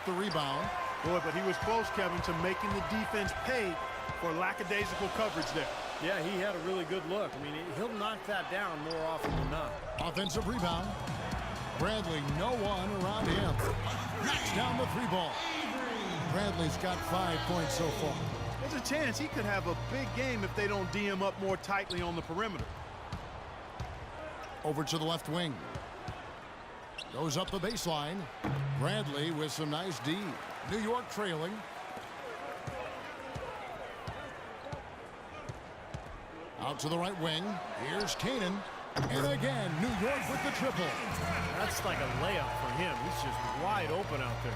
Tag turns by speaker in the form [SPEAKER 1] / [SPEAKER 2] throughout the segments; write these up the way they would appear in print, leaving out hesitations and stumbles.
[SPEAKER 1] with the rebound.
[SPEAKER 2] Boy, but he was close, Kevin, to making the defense pay for lackadaisical coverage there.
[SPEAKER 3] Yeah, he had a really good look. I mean, he'll knock that down more often than not.
[SPEAKER 1] Offensive rebound. Bradley, no one around him. Knocks down the three ball. Bradley's got 5 points so far.
[SPEAKER 2] There's a chance he could have a big game if they don't D him up more tightly on the perimeter.
[SPEAKER 1] Over to the left wing. Goes up the baseline. Bradley with some nice D. New York trailing. Out to the right wing. Here's Kanan. And again, New York with the triple.
[SPEAKER 3] That's like a layup for him. He's just wide open out there.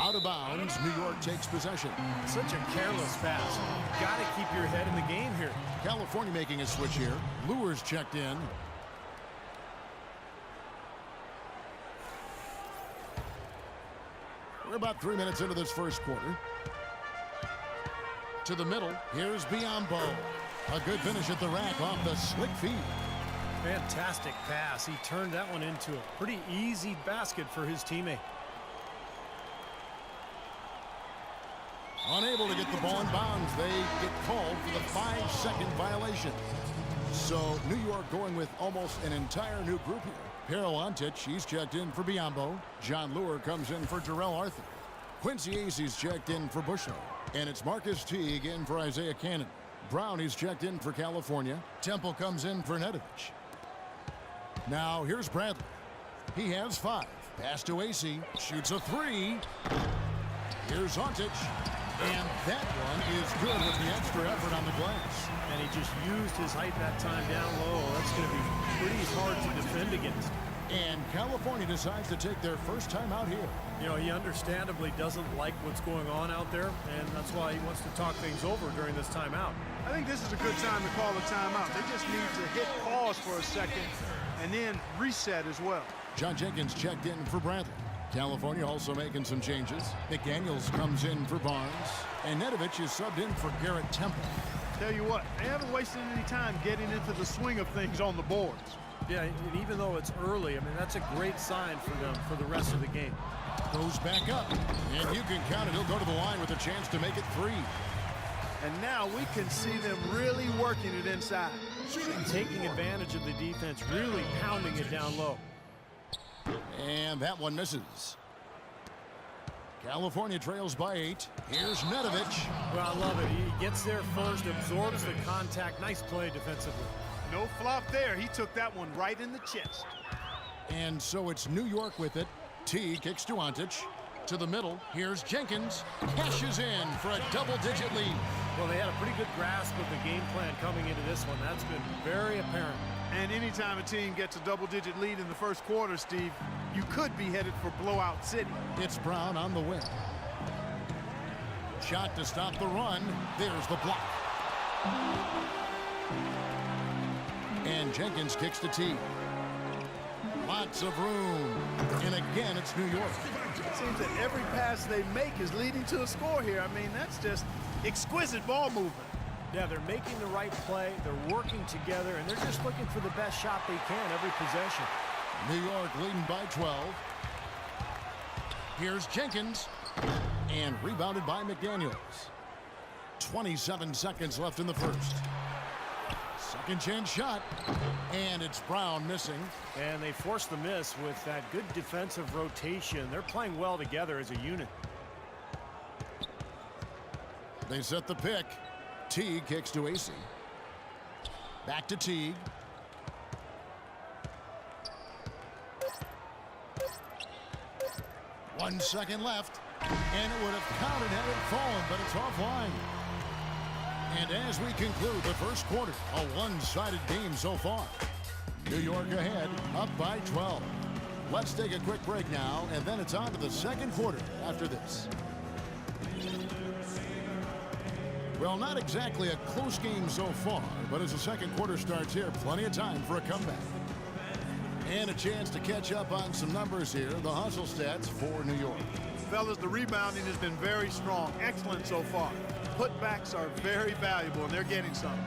[SPEAKER 1] Out of bounds, New York takes possession.
[SPEAKER 3] Such a careless pass. You've got to keep your head in the game here.
[SPEAKER 1] California making a switch here. Lures checked in. We're about 3 minutes into this first quarter. To the middle, here's Biyombo. A good finish at the rack off the slick feed.
[SPEAKER 3] Fantastic pass. He turned that one into a pretty easy basket for his teammate.
[SPEAKER 1] Unable to get the ball in bounds. They get called for the 5-second violation. So New York going with almost an entire new group here. Perolantic, he's checked in for Biyombo. John Lure comes in for Jarrell Arthur. Quincy Acy's checked in for Bushnell. And it's Marcus Teague in for Isaiah Cannon. Brown, he's checked in for California. Temple comes in for Nedovic. Now here's Bradley. He has 5. Pass to Acy. Shoots a 3. Here's Ontic. And that one is good with the extra effort on the glass.
[SPEAKER 3] And he just used his height that time down low. That's going to be pretty hard to defend against.
[SPEAKER 1] And California decides to take their first time out here.
[SPEAKER 3] You know, he understandably doesn't like what's going on out there, and that's why he wants to talk things over during this timeout.
[SPEAKER 2] I think this is a good time to call a timeout. They just need to hit pause for a second and then reset as well.
[SPEAKER 1] John Jenkins checked in for Bradley. California also making some changes. McDaniels comes in for Barnes. And Nedovic is subbed in for Garrett Temple.
[SPEAKER 2] Tell you what, they haven't wasted any time getting into the swing of things on the boards.
[SPEAKER 3] Yeah, and even though it's early, I mean, that's a great sign for them for the rest of the game.
[SPEAKER 1] Goes back up. And you can count it. He'll go to the line with a chance to make it 3.
[SPEAKER 2] And now we can see them really working it inside.
[SPEAKER 3] Taking advantage of the defense, really pounding it down low.
[SPEAKER 1] And that one misses. California trails by 8. Here's Nedovic.
[SPEAKER 3] Well, I love it. He gets there first, absorbs the contact. Nice play defensively.
[SPEAKER 2] No flop there. He took that one right in the chest.
[SPEAKER 1] And so it's New York with it. T kicks to Ontic. To the middle. Here's Jenkins. Cashes in for a double-digit lead.
[SPEAKER 3] Well, they had a pretty good grasp of the game plan coming into this one. That's been very apparent.
[SPEAKER 2] And anytime a team gets a double-digit lead in the first quarter, Steve, you could be headed for blowout city.
[SPEAKER 1] It's Brown on the wing. Shot to stop the run. There's the block. And Jenkins kicks to T. Lots of room. And again, it's New York.
[SPEAKER 2] It seems that every pass they make is leading to a score here. I mean, that's just exquisite ball movement.
[SPEAKER 3] Yeah, they're making the right play. They're working together, and they're just looking for the best shot they can every possession.
[SPEAKER 1] New York leading by 12. Here's Jenkins. And rebounded by McDaniels. 27 seconds left in the first. Second chance shot. And it's Brown missing.
[SPEAKER 3] And they forced the miss with that good defensive rotation. They're playing well together as a unit.
[SPEAKER 1] They set the pick. Teague kicks to Acy. Back to Teague. One second left. And it would have counted had it fallen, but it's offline. And as we conclude the first quarter, a one-sided game so far. New York ahead, up by 12. Let's take a quick break now, and then it's on to the second quarter after this. Well, not exactly a close game so far, but as the second quarter starts here, plenty of time for a comeback. And a chance to catch up on some numbers here, the hustle stats for New York.
[SPEAKER 2] Fellas, the rebounding has been very strong, excellent so far. Putbacks are very valuable, and they're getting some.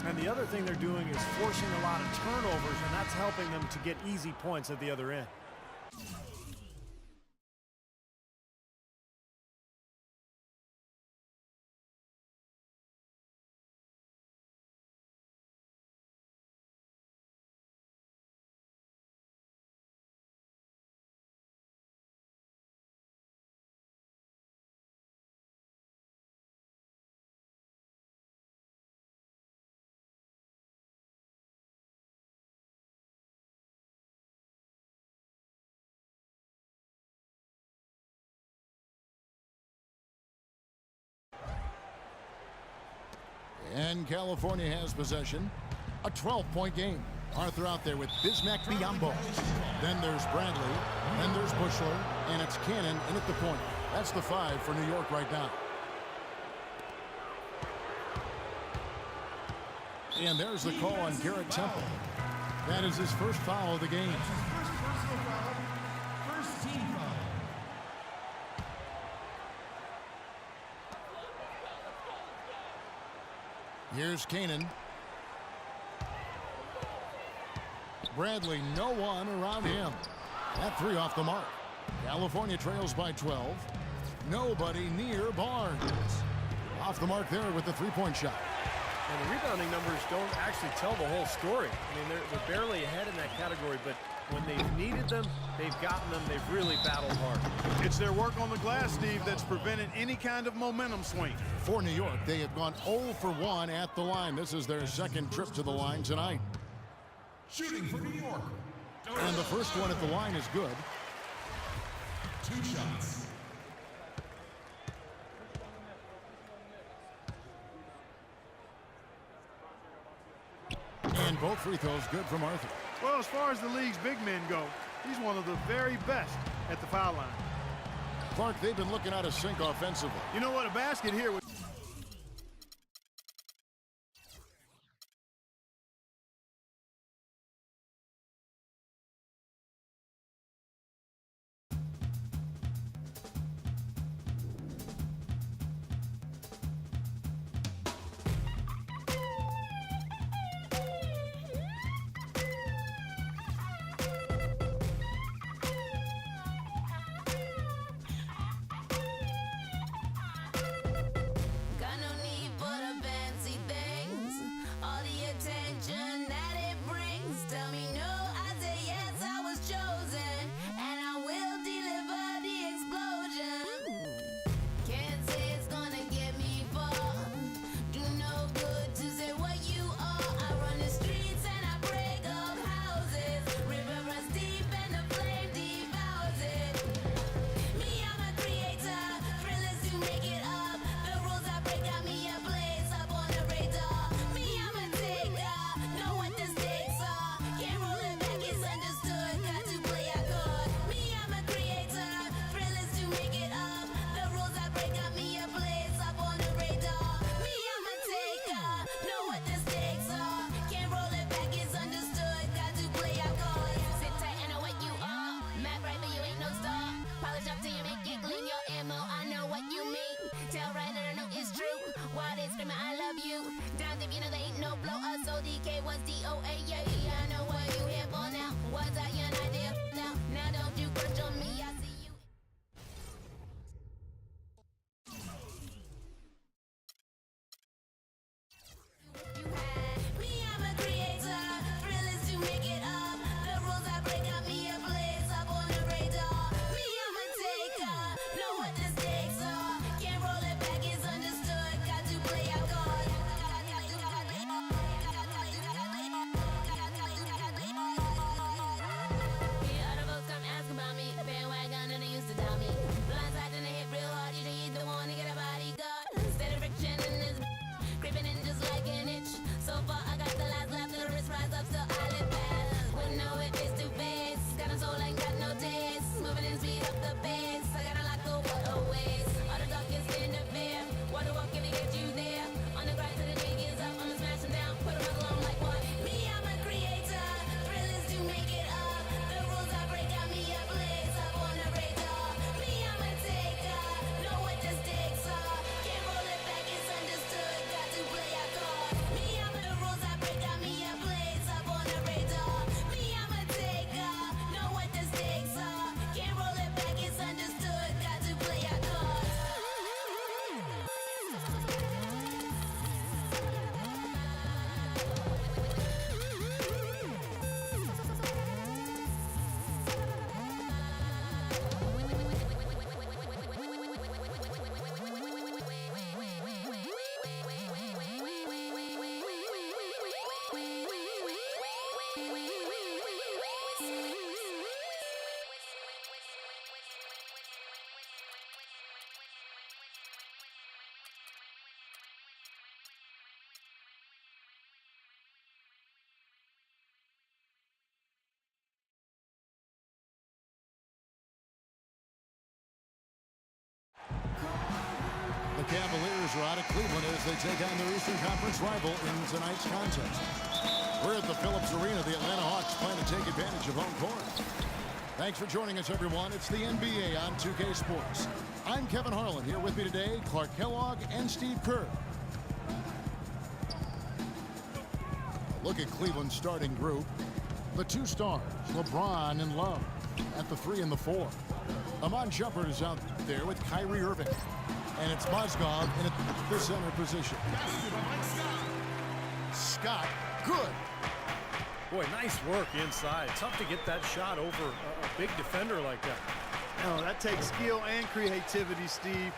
[SPEAKER 3] And the other thing they're doing is forcing a lot of turnovers, and that's helping them to get easy points at the other end.
[SPEAKER 1] Again, California has possession. A 12-point game. Arthur out there with Bismack Biyombo. Then there's Bradley. Then there's Bushler. And it's Cannon in at the point. That's the 5 for New York right now. And there's the call on Garrett Temple. That is his first foul of the game.
[SPEAKER 4] First team foul.
[SPEAKER 1] Here's Cannon. Bradley, no one around him. That 3 off the mark. California trails by 12. Nobody near Barnes. Off the mark there with the 3-point shot.
[SPEAKER 3] And the rebounding numbers don't actually tell the whole story. I mean, they're barely ahead in that category, but when they've needed them, they've gotten them. They've really battled hard.
[SPEAKER 2] It's their work on the glass, Steve, that's prevented any kind of momentum swing.
[SPEAKER 1] For New York, they have gone 0 for 1 at the line. This is their second trip to the line tonight.
[SPEAKER 4] Shooting for New York.
[SPEAKER 1] And the first one at the line is good.
[SPEAKER 4] 2 shots.
[SPEAKER 1] And both free throws good from Arthur.
[SPEAKER 2] Well, as far as the league's big men go, he's one of the very best at the foul line.
[SPEAKER 1] Clark, they've been looking out of sync offensively.
[SPEAKER 2] You know what? A basket here would...
[SPEAKER 1] Cavaliers are out of Cleveland as they take on their Eastern Conference rival in tonight's contest. We're at the Phillips Arena. The Atlanta Hawks plan to take advantage of home court. Thanks for joining us, everyone. It's the NBA on 2K Sports. I'm Kevin Harlan. Here with me today, Clark Kellogg and Steve Kerr. Look at Cleveland's starting group. The two stars, LeBron and Love, at the 3 and the 4. Amon Shumpert is out there with Kyrie Irving. And it's Mozgov in the center position. Scott, good.
[SPEAKER 3] Boy, nice work inside. Tough to get that shot over a big defender like that.
[SPEAKER 2] No, that takes skill and creativity, Steve,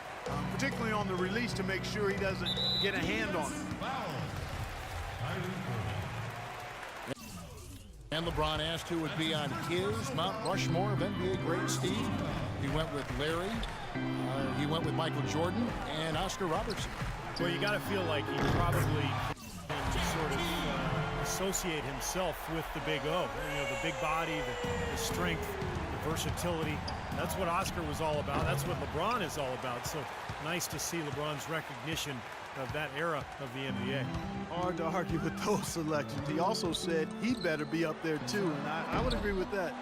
[SPEAKER 2] particularly on the release to make sure he doesn't get a hand on it.
[SPEAKER 1] And LeBron asked who would be on his Mount Rushmore of NBA greats, Steve. He went with Larry, he went with Michael Jordan, and Oscar Robertson.
[SPEAKER 3] Well, you got to feel like he probably sort of associate himself with the Big O. You know, the big body, the strength, the versatility. That's what Oscar was all about. That's what LeBron is all about. So nice to see LeBron's recognition of that era of the NBA.
[SPEAKER 2] Hard to argue with those selections. He also said he better be up there too, and I would agree with that.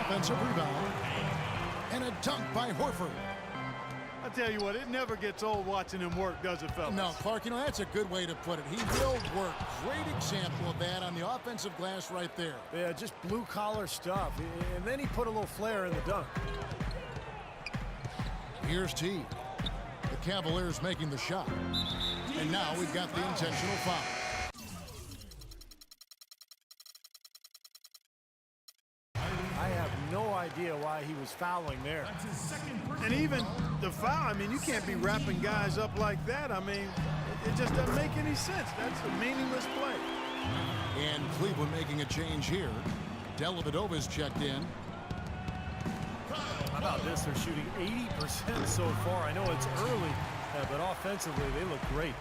[SPEAKER 1] Offensive rebound. And a dunk by Horford.
[SPEAKER 2] I tell you what, it never gets old watching him work, does it, fellas?
[SPEAKER 1] No, Clark, you know, that's a good way to put it. He will work. Great example of that on the offensive glass right there.
[SPEAKER 3] Yeah, just blue-collar stuff. And then he put a little flair in the dunk.
[SPEAKER 1] Here's T. The Cavaliers making the shot. And now we've got the intentional foul.
[SPEAKER 3] I have no idea why he was fouling there.
[SPEAKER 2] And even the foul, I mean, you can't be wrapping guys up like that. I mean, it just doesn't make any sense. That's a meaningless play.
[SPEAKER 1] And Cleveland making a change here. Dellavedova's checked in.
[SPEAKER 3] How about this? They're shooting 80% so far. I know it's early, but offensively, they look great.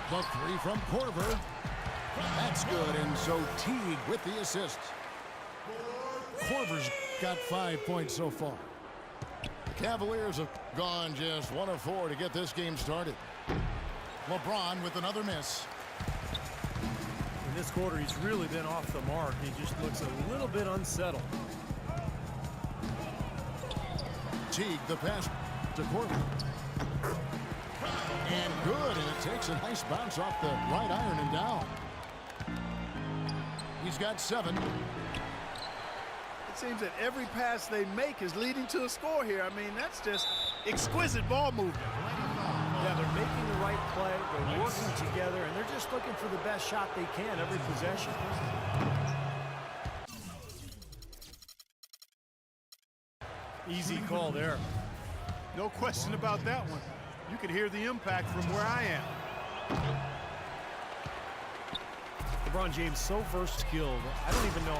[SPEAKER 1] The 3 from Korver. That's good, and so Teague with the assist. Korver's got 5 points so far. The Cavaliers have gone just 1 of 4 to get this game started. LeBron with another miss.
[SPEAKER 3] In this quarter, he's really been off the mark. He just looks a little bit unsettled.
[SPEAKER 1] Teague, the pass to Korver. And good, and it takes a nice bounce off the right iron and down. He's got 7.
[SPEAKER 2] It seems that every pass they make is leading to a score here. I mean, that's just exquisite ball movement.
[SPEAKER 3] Yeah, they're making the right play, they're working together, and they're just looking for the best shot they can every possession. Easy call there.
[SPEAKER 2] No question about that one. You could hear the impact from where I am.
[SPEAKER 3] LeBron James so versatile. I don't even know